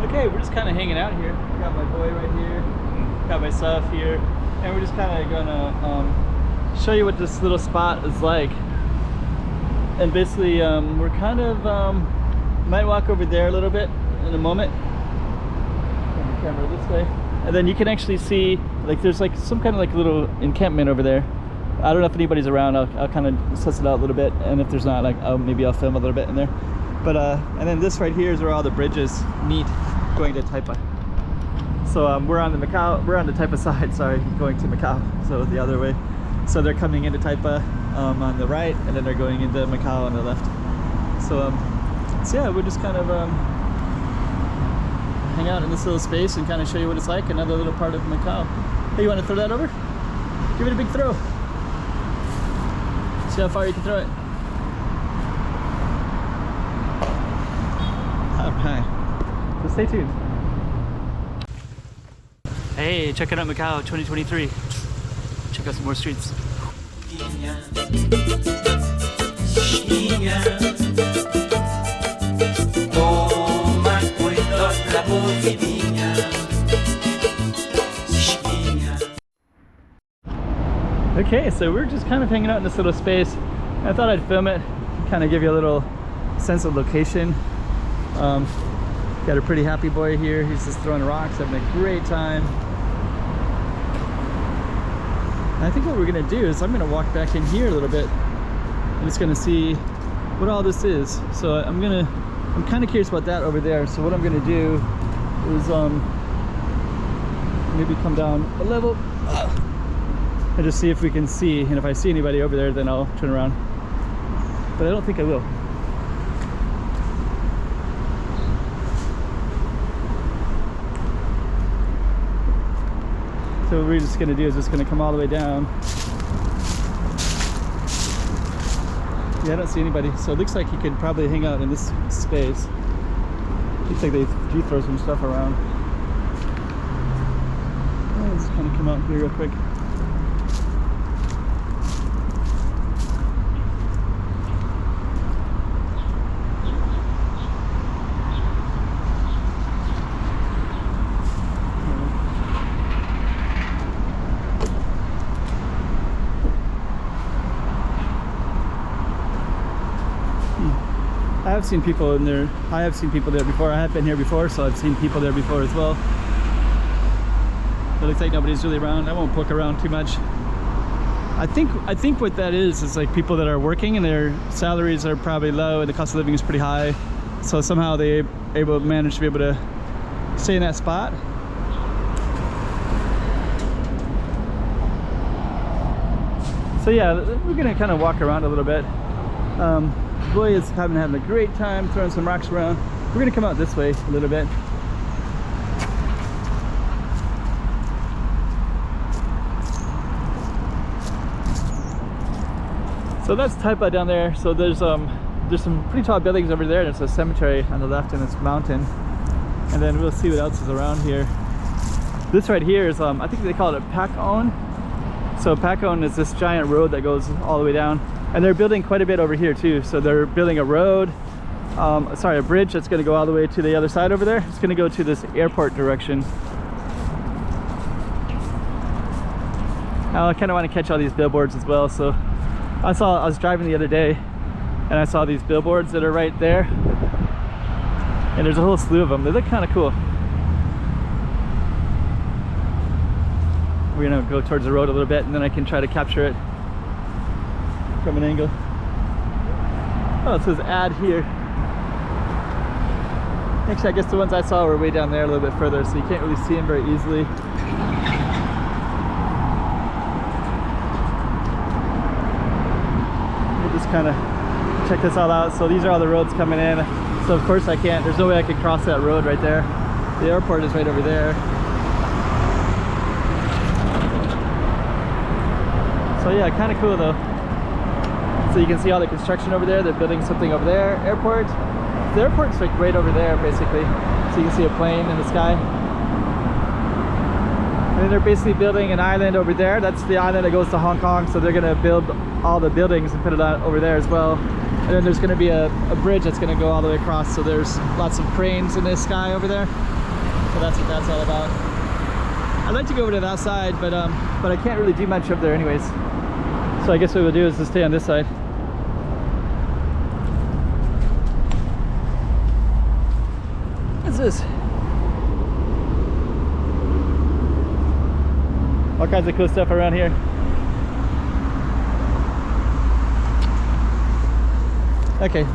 Okay, we're just kind of hanging out here. Got my boy right here, got myself here, and we're just kind of gonna show you what this little spot is like. And basically, we're kind of might walk over there a little bit in a moment. Turn the camera this way, and then you can actually see like there's like some kind of like little encampment over there. I don't know if anybody's around. I'll kind of suss it out a little bit, and if there's not, like maybe I'll film a little bit in there. But and then this right here is where all the bridges meet going to Taipa. So we're on the Taipa side, sorry, going to Macau, so the other way. So they're coming into Taipa on the right, and then they're going into Macau on the left. So so yeah, we're just kind of hang out in this little space and kind of show you what it's like, another little part of Macau. Hey, you want to throw that over? Give it a big throw. See how far you can throw it. Alright, so stay tuned. Hey, check it out Macau 2023. Check out some more streets. Okay, so we're just kind of hanging out in this little space. I thought I'd film it, kind of give you a little sense of location. Got a pretty happy boy here. He's just throwing rocks, having a great time. And I think what we're gonna do is I'm gonna walk back in here a little bit. I'm just gonna see what all this is. So I'm kind of curious about that over there. So what I'm gonna do is maybe come down a level and just see if we can see. And if I see anybody over there, then I'll turn around. But I don't think I will. So what we're just going to do is just going to come all the way down. Yeah, I don't see anybody. So it looks like you could probably hang out in this space. Looks like they do throw some stuff around. Let's kind of come out here real quick. I have seen people in there. I have seen people there before. I have been here before, so I've seen people there before as well. It looks like nobody's really around. I won't poke around too much. I think what that is like people that are working and their salaries are probably low and the cost of living is pretty high. So somehow they manage to be able to stay in that spot. So yeah, we're gonna kind of walk around a little bit. Boy is having a great time throwing some rocks around. We're gonna come out this way a little bit. So that's Taipa down there. So there's some pretty tall buildings over there. There's a cemetery on the left and this mountain. And then we'll see what else is around here. This right here is I think they call it Pakon. So Pakon is this giant road that goes all the way down. And they're building quite a bit over here too. So they're building a road, a bridge that's gonna go all the way to the other side over there. It's gonna go to this airport direction. Now I kind of want to catch all these billboards as well. So I was driving the other day and I saw these billboards that are right there. And there's a whole slew of them. They look kind of cool. We're gonna go towards the road a little bit and then I can try to capture it from an angle. Oh, it says add here. Actually, I guess the ones I saw were way down there a little bit further, so you can't really see them very easily. We'll just kind of check this all out. So these are all the roads coming in. So of course I can't, there's no way I could cross that road right there. The airport is right over there. So yeah, kind of cool though. So you can see all the construction over there. They're building something over there. Airport. The airport's like right over there basically. So you can see a plane in the sky. And then they're basically building an island over there. That's the island that goes to Hong Kong. So they're gonna build all the buildings and put it out over there as well. And then there's gonna be a bridge that's gonna go all the way across. So there's lots of cranes in the sky over there. So that's what that's all about. I'd like to go over to that side, but I can't really do much up there anyways. So I guess what we'll do is just stay on this side. What's this? All kinds of cool stuff around here. Okay.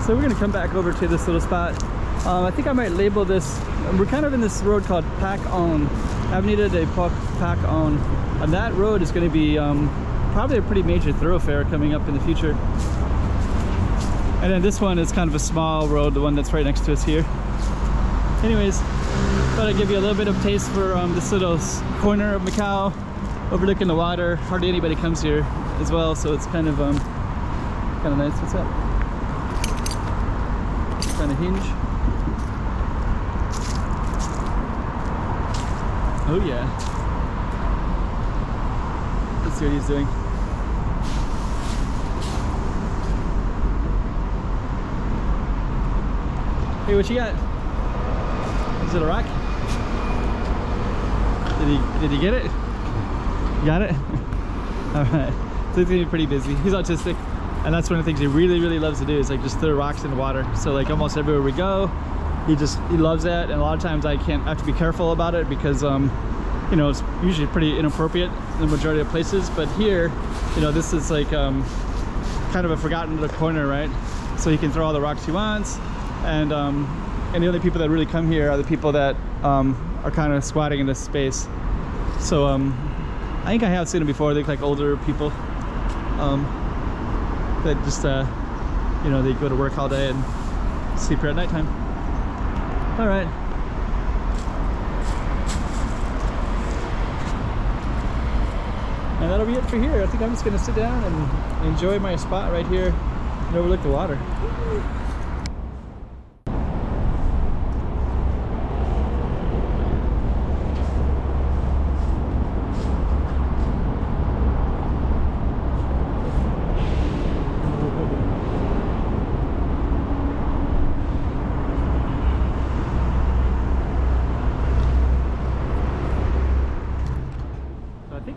So we're gonna come back over to this little spot. I think I might label this, we're kind of in this road called Pak On, Avenida de Pak On. And that road is gonna be probably a pretty major thoroughfare coming up in the future. And then this one is kind of a small road, the one that's right next to us here. Anyways, thought I'd give you a little bit of taste for this little corner of Macau, overlooking the water. Hardly anybody comes here as well, so it's kind of nice. What's that? Kind of hinge. Oh yeah. Let's see what he's doing. Hey, what you got? Is it a rock? Did he get it? You got it? Alright. So he's gonna be pretty busy. He's autistic, and that's one of the things he really loves to do, is like just throw rocks in the water. So like almost everywhere we go, he loves that, and a lot of times I have to be careful about it because you know, it's usually pretty inappropriate in the majority of places, but here, you know, this is like kind of a forgotten little corner, right? So he can throw all the rocks he wants, and the only people that really come here are the people that are kind of squatting in this space. So I think I have seen them before. They look like older people that just you know, they go to work all day and sleep here at nighttime. All right. And that'll be it for here. I think I'm just gonna sit down and enjoy my spot right here and overlook the water.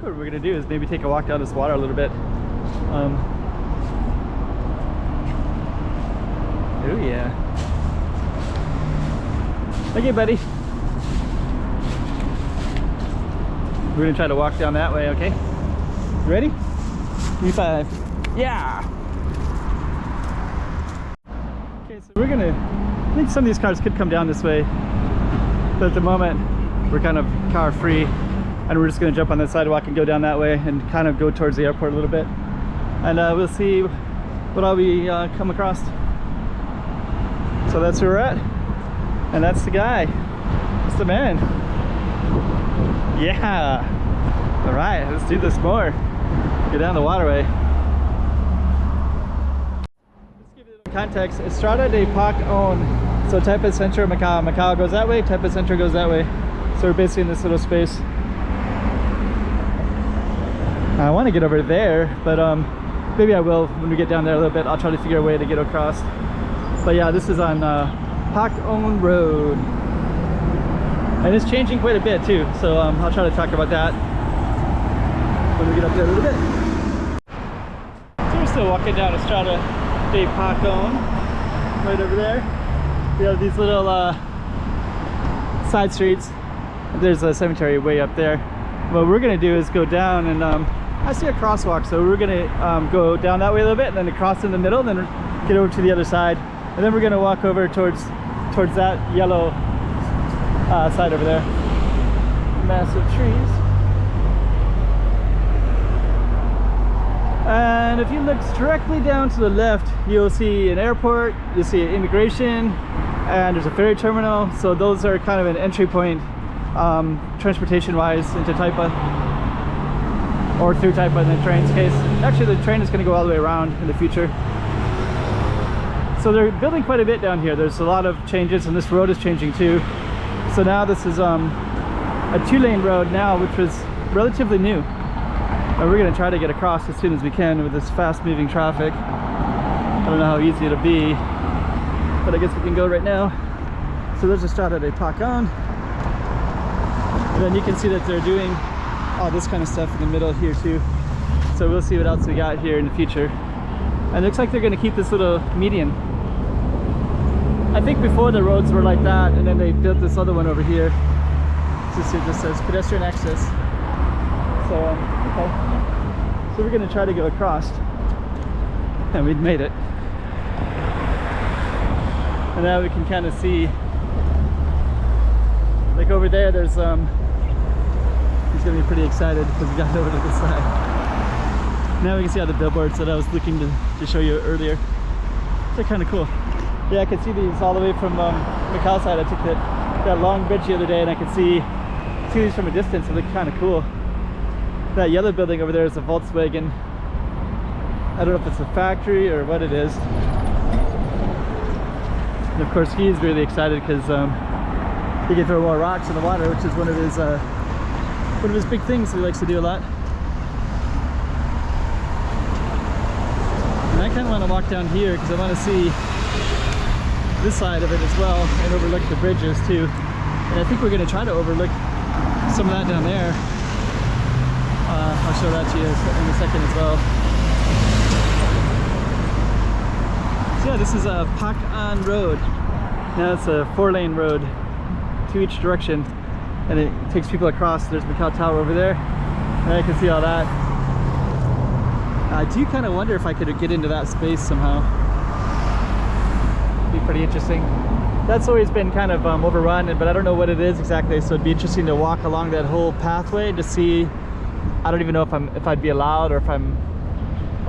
What we're gonna do is maybe take a walk down this water a little bit. Oh yeah. Okay, buddy. We're gonna try to walk down that way, okay? You ready? E5. Yeah! Okay, so we're gonna, I think some of these cars could come down this way, but at the moment we're kind of car free. And we're just going to jump on that sidewalk and go down that way and kind of go towards the airport a little bit. And we'll see what all we come across. So that's where we're at. And that's the guy. That's the man. Yeah. All right, let's do this more. Go down the waterway. Let's give you a little context. Estrada de Pak On. So Taipa Centro, Macau. Macau goes that way, Taipa Centro goes that way. So we're basically in this little space. I want to get over there, but maybe I will when we get down there a little bit. I'll try to figure a way to get across. But yeah, this is on Pak On Road, and it's changing quite a bit too. So I'll try to talk about that when we get up there a little bit. So we're still walking down Estrada de Pak On, right over there. We have these little side streets. There's a cemetery way up there. What we're gonna do is go down, and I see a crosswalk, so we're gonna go down that way a little bit, and then cross in the middle, and then get over to the other side, and then we're gonna walk over towards that yellow side over there. Massive trees. And if you look directly down to the left, you'll see an airport, you'll see an immigration, and there's a ferry terminal. So those are kind of an entry point transportation wise into Taipa, or through Taipa in the train's case. Actually, the train is going to go all the way around in the future. So they're building quite a bit down here. There's a lot of changes, and this road is changing too. So now this is a 2-lane road now, which was relatively new. And we're going to try to get across as soon as we can with this fast moving traffic. I don't know how easy it'll be, but I guess we can go right now. So there's Estrada de Pacon. And then you can see that they're doing all this kind of stuff in the middle here too. So we'll see what else we got here in the future. And it looks like they're going to keep this little median. I think before the roads were like that, and then they built this other one over here. It just says pedestrian access. So, okay. So we're going to try to go across. And we'd made it. And now we can kind of see, like over there, there's, he's going to be pretty excited because we got over to this side. Now we can see all the billboards that I was looking to show you earlier. They're kind of cool. Yeah, I can see these all the way from Macau side. I took that long bridge the other day, and I could see these from a distance. They look kind of cool. That yellow building over there is a Volkswagen. I don't know if it's a factory or what it is. And of course, he's really excited because he can throw more rocks in the water, which is one of his big things he likes to do a lot. And I kind of want to walk down here because I want to see this side of it as well and overlook the bridges too. And I think we're going to try to overlook some of that down there. I'll show that to you in a second as well. So yeah, this is a Pak-an Road. Now it's a 4-lane road to each direction, and it takes people across. There's Macau Tower over there, and I can see all that. I do kind of wonder if I could get into that space somehow. It'd be pretty interesting. That's always been kind of overrun, but I don't know what it is exactly, so it'd be interesting to walk along that whole pathway to see. I don't even know if I'd be allowed, or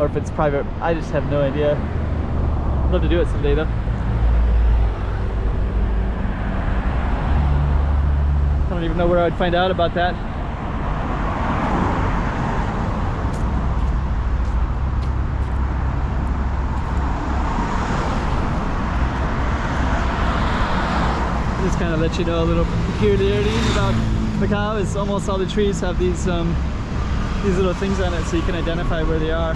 if it's private. I just have no idea. I'd love to do it someday though. I don't even know where I'd find out about that. Just kind of let you know a little peculiarity about Macau is almost all the trees have these little things on it, so you can identify where they are.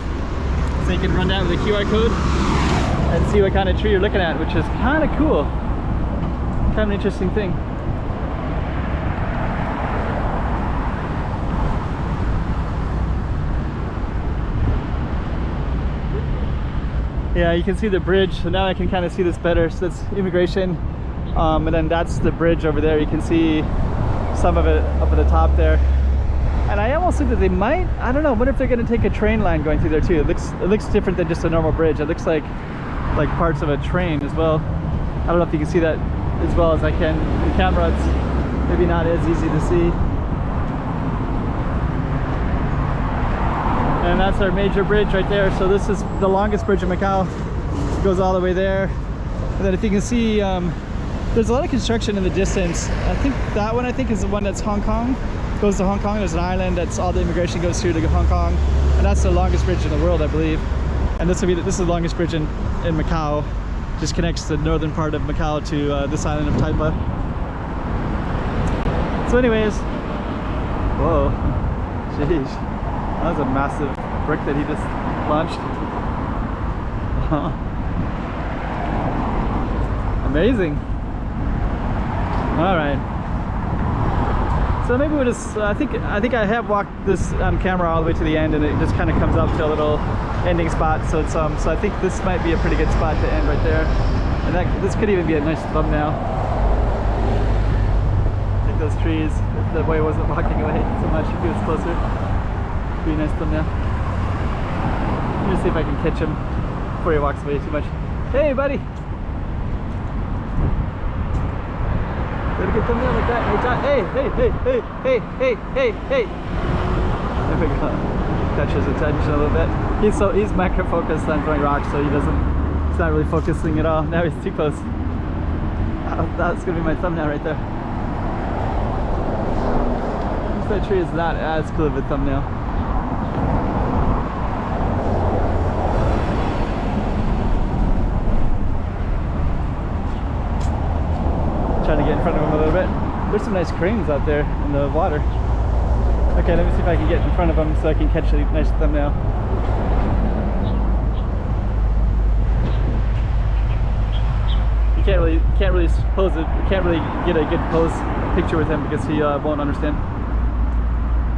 So you can run down with a QR code and see what kind of tree you're looking at, which is kind of cool. Kind of an interesting thing. Yeah, you can see the bridge, so now I can kind of see this better. So that's immigration, and then that's the bridge over there. You can see some of it up at the top there. And I almost think that they might, I don't know, what if they're going to take a train line going through there too? It looks different than just a normal bridge. It looks like parts of a train as well. I don't know if you can see that as well as I can. The camera, it's maybe not as easy to see. And that's our major bridge right there. So this is the longest bridge in Macau. It goes all the way there. And then if you can see, there's a lot of construction in the distance. I think that one is the one that's Hong Kong. Goes to Hong Kong. There's an island that's all the immigration goes through to Hong Kong, and that's the longest bridge in the world, I believe. And this is the longest bridge in Macau. Just connects the northern part of Macau to this island of Taipa. So anyways, whoa, jeez, that was a massive brick that he just launched. Amazing. All right. So maybe we'll just, I think I have walked this on camera all the way to the end, and it just kind of comes up to a little ending spot. So it's so I think this might be a pretty good spot to end right there. And this could even be a nice thumbnail. I think those trees, if the boy wasn't walking away so much, if he was closer, it'd be a nice thumbnail. Let me see if I can catch him before he walks away too much. Hey buddy! Gotta get thumbnail like that. Hey, John. Hey. There we go. Catches attention a little bit. He's macro focused on throwing rocks, so he's not really focusing at all. Now he's too close. That's gonna be my thumbnail right there. That tree is not as cool of a thumbnail. Trying to get in front of him a little bit. There's some nice cranes out there in the water. Okay, let me see if I can get in front of them so I can catch a nice thumbnail. can't really pose it. Can't really get a good pose picture with him because he won't understand.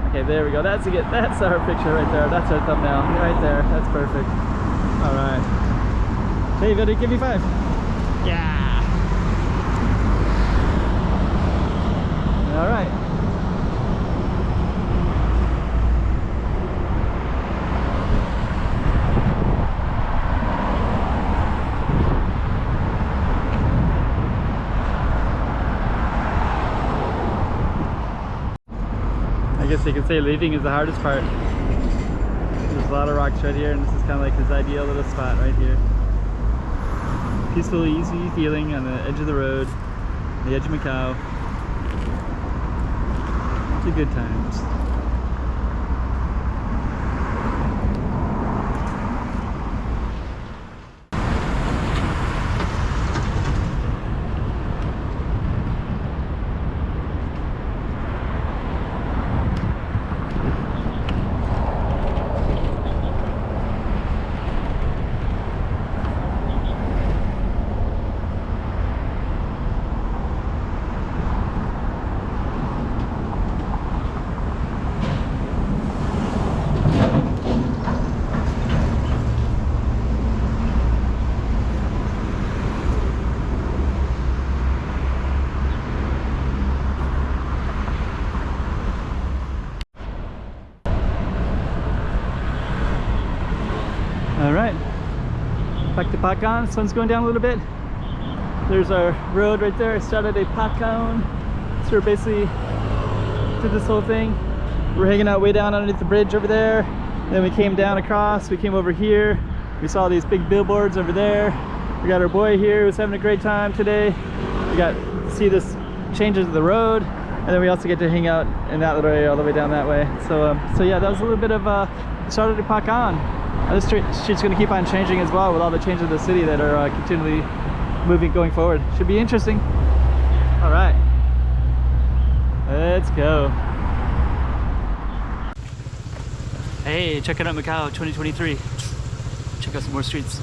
Okay, there we go. That's our picture right there. That's our thumbnail right there. That's perfect. All right. Hey, buddy, give me 5. Yeah. All right. I guess you could say leaving is the hardest part. There's a lot of rocks right here, and this is kind of like his ideal little spot right here. Peaceful, easy feeling on the edge of the road, the edge of Macau. It's a good times. Alright, back to Pacan. Sun's going down a little bit. There's our road right there, Estrada de Pacan. So we're basically did this whole thing. We're hanging out way down underneath the bridge over there. Then we came down across, we came over here. We saw these big billboards over there. We got our boy here who's having a great time today. We got to see this changes of the road. And then we also get to hang out in that little area all the way down that way. So yeah, that was a little bit of Estrada de Pacan. This street's going to keep on changing as well with all the changes of the city that are continually moving going forward. Should be interesting. All right, let's go. Hey, check it out, Macau 2023. Check out some more streets.